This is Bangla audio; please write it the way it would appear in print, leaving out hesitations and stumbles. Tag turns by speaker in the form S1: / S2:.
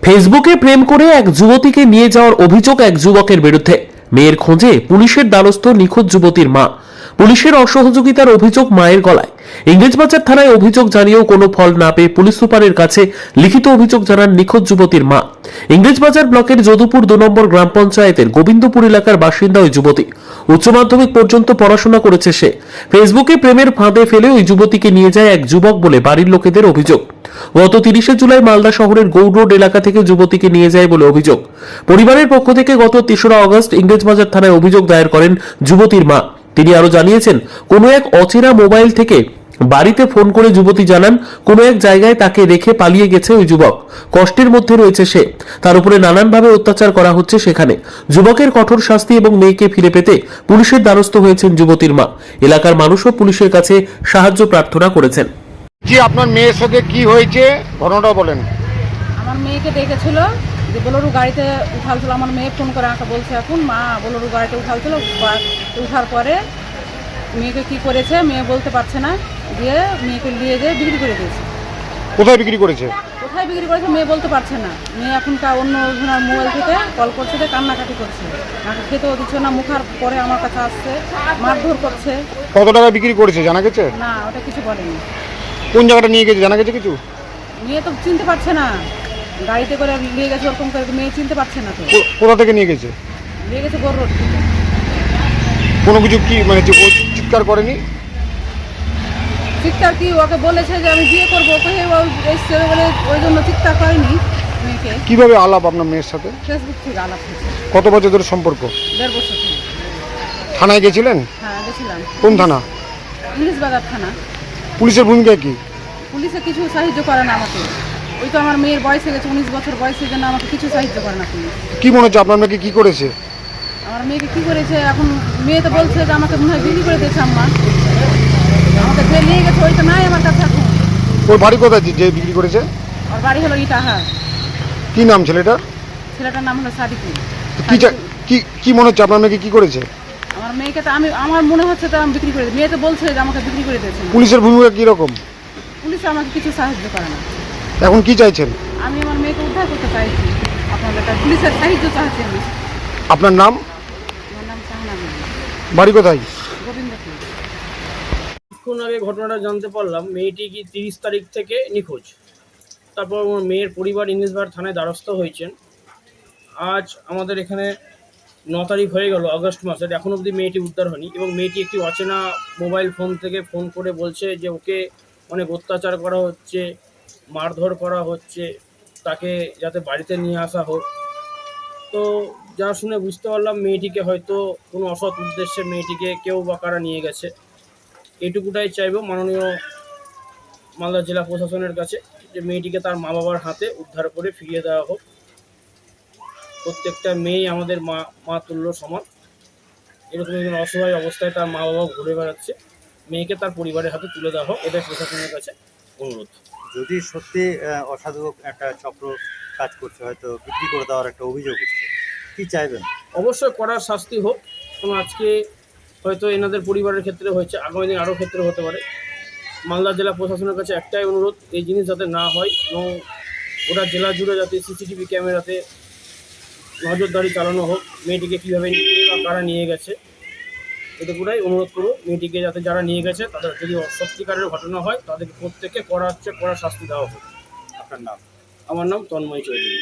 S1: ফেসবুকে প্রেম করে এক যুবতীকে নিয়ে যাওয়ার অভিযোগ এক যুবকের বিরুদ্ধে। মেয়ের খোঁজে পুলিশের দ্বারস্থ নিখোঁজ যুবতীর মা। পুলিশের অসহযোগিতার অভিযোগ মায়ের গলায়। ইংরেজবাজার থানায় অভিযোগ জানিয়েও কোনো ফল না পেয়ে পুলিশ সুপারের কাছে লিখিত অভিযোগ জানান নিখোঁজ যুবতীর মা। ইংরেজবাজার ব্লকের যদুপুর 2 নম্বর গ্রাম পঞ্চায়েতের গোবিন্দপুর এলাকার বাসিন্দা ওই যুবতী। উচ্চ মাধ্যমিক পর্যন্ত পড়াশোনা করেছে সে। ফেসবুকে প্রেমের ফাঁদে ফেলে ওই যুবতীকে নিয়ে যায় এক যুবক বলে বাড়ির লোকেদের অভিযোগ। গত 30শে জুলাই মালদা শহরের গৌড় রোড এলাকা থেকে যুবতীকে নিয়ে যায় বলে অভিযোগ। পরিবারের পক্ষ থেকে গত 3রা আগস্ট ইংরেজবাজার থানায় অভিযোগ দায়ের করেন যুবতীর মা। তিনি আরো জানিয়েছেন, কোনো এক অচেনা মোবাইল থেকে বাড়িতে ফোন করে যুবতী জানান কোনো এক জায়গায় তাকে রেখে পালিয়ে গেছে ওই যুবক। কষ্টের মধ্যে রয়েছে সে, তার উপরে নানানভাবে অত্যাচার করা হচ্ছে সেখানে। যুবকের কঠোর শাস্তি এবং মেয়েকে ফিরে পেতে পুলিশের দ্বারস্থ হয়েছেন যুবতীর মা। এলাকার মানুষও পুলিশের কাছে সাহায্য প্রার্থনা করেছেন।
S2: জি, আপনার মেয়ের সাথে কি হয়েছে ঘটনাটা বলেন।
S3: আমার মেয়েকে ডেকেছিল যে বোলেরো গাড়িতে উঠালছিল। আমার মেয়ে ফোন করে আমাকে বলছে এখন মা বোলেরো গাড়িতে উঠালছিল। উঠার পরে মেয়েকে কি করেছে মেয়ে বলতে পারছে না, দিয়ে মেয়েকে নিয়ে যেয়ে বিক্রি করে দিয়েছে।
S2: কোথায় বিক্রি করেছে?
S3: কোথায় বিক্রি করেছে মেয়ে বলতে পারছে না। মেয়ে এখনকার অন্য জনের মোবাইল থেকে কল করছে, কান্নাকাটি করছে, আমাকে খেতেও দিচ্ছে না। মুখার পরে আমার কাছে আসছে, মারধর করছে।
S2: কত টাকা বিক্রি করেছে জানা গেছে?
S3: না, ওটা কিছু বলেনি।
S2: কোন জায়গাটা নিয়ে গেছে জানা গেছে কিছু?
S3: মেয়ে তো চিনতে পারছে না, গাড়িতে করে নিয়ে গেছে ওরকম করে, মেয়ে চিনতে পারছে না। তো
S2: কোথা থেকে নিয়ে গেছে?
S3: নিয়ে গেছে গৌড় রোড থেকে।
S2: কোনো কিছু কি মানে চিৎকার করেনি?
S3: চিৎকার কি, ওকে বলেছে যে আমি বিয়ে করবো, এসছে বলে ওই জন্য চিৎকার করেনি। মেয়েকে
S2: কিভাবে আলাপ আপনার মেয়ের সাথে?
S3: ফেসবুক থেকে আলাপ হয়েছে।
S2: কত বছর ধরে সম্পর্ক?
S3: 1.5 বছর থেকে।
S2: থানায় গেছিলেন?
S3: হ্যাঁ, গেছিলাম।
S2: কোন থানা?
S3: ইংরেজবাজার থানা।
S2: পুলিশের ভূমিকা কি?
S3: পুলিশে কিছু সাহায্য করে না আমাকে। ওই তো আমার মেয়ের বয়স হয়ে গেছে 19 বছর বয়সের জন্য আমাকে কিছু সাহায্য করে না পুলিশ।
S2: কি মনে হচ্ছে আপনার মেয়েকে কি করেছে?
S3: আমার মেয়েকে কি করেছে এখন মেয়ে তো বলছে যে আমাকে মনে হয় বিক্রি করে দিয়েছে আম্মা। আমাকে যে নিয়ে গেছে ওইটা নাই আমার কাছে এখন।
S2: ওর বাড়ি কোথায় যে বিক্রি করেছে?
S3: ওর বাড়ি হলো ইটাহার।
S2: কি নাম ছেলেটার?
S3: ছেলেটার নাম হলো সাদিকুল।
S2: কি মনে হচ্ছে আপনার মেয়েকে কি করেছে?
S3: আমার মেয়েকে তো আমার মনে হচ্ছে তো আমি বিক্রি করে দিই। মেয়ে তো বলছে যে আমাকে বিক্রি করে দিয়েছে।
S2: পুলিশের ভূমিকা কি রকম?
S3: পুলিশ আমাকে কিছু সাহায্য করে না।
S2: এখন কি চাইছেন?
S3: আমি আমার মেয়েকে উদ্ধার করতে চাইছি, আপনাদের কাছে পুলিশের সাহায্য চাইছি আমি।
S2: আপনার নাম?
S3: আমার নাম শাহানা বিবি,
S2: বাড়ি কোথায়?
S3: গোবিন্দপুর।
S4: কিছুক্ষণ আগে ঘটনাটা জানতে পারলাম মেয়েটি কি 30 তারিখ থেকে নিখোঁজ। তারপর আমার মেয়ের পরিবার ইংরেজবাজার থানায় দ্বারস্থ হয়েছেন। আজ আমাদের এখানে 9 তারিখ হয়ে গেল আগস্ট মাসের, এখন অবধি মেয়েটি উদ্ধার হয়নি। এবং মেয়েটি একটি অচেনা মোবাইল ফোন থেকে ফোন করে বলছে যে ওকে অনেক অত্যাচার করা হচ্ছে, মারধর করা হচ্ছে, তাকে যাতে বাড়িতে নিয়ে আসা হোক। তো যা শুনে বুঝতে পারলাম মেয়েটিকে হয়তো কোনো অসৎ উদ্দেশ্যে মেয়েটিকে কেউ বা কারা নিয়ে গেছে। এইটুকুটাই চাইব মাননীয় মালদা জেলা প্রশাসনের কাছে, যে মেয়েটিকে তার মা বাবার হাতে উদ্ধার করে ফিরিয়ে দেওয়া হোক। প্রত্যেকটা মেয়েই আমাদের মা তুল্য সমান। এরকম একজন অসহায় অবস্থায় তার মা বাবা ঘুরে বেড়াচ্ছে, মেয়েকে তার পরিবারের হাতে তুলে দেওয়া হোক, এটাই প্রশাসনের কাছে অনুরোধ।
S5: যদি সত্যি অসাধু একটা চক্র কাজ করছে, হয়তো বিক্রি করে দেওয়ার একটা অভিযোগ উঠছে, কি চাইবেন?
S4: অবশ্যই করার শাস্তি হোক। কারণ আজকে হয়তো এনাদের পরিবারের ক্ষেত্রে হয়েছে, আগামী দিন আরও ক্ষেত্রে হতে পারে। মালদা জেলা প্রশাসনের কাছে একটাই অনুরোধ, এই জিনিস যাতে না হয় এবং গোটা জেলা জুড়ে যাতে সিসিটিভি ক্যামেরাতে নজরদারি চালানো হোক, মেয়েটিকে কীভাবে বা কারা নিয়ে গেছে। এটুকুটাই অনুরোধ করব, মেয়েটিকে যাতে যারা নিয়ে গেছে তাদের যদি সত্যিকারের ঘটনা হয় তাদেরকে প্রত্যেককে কড়া শাস্তি দেওয়া হোক।
S5: আপনার নাম?
S4: আমার নাম তন্ময় চৌধুরী।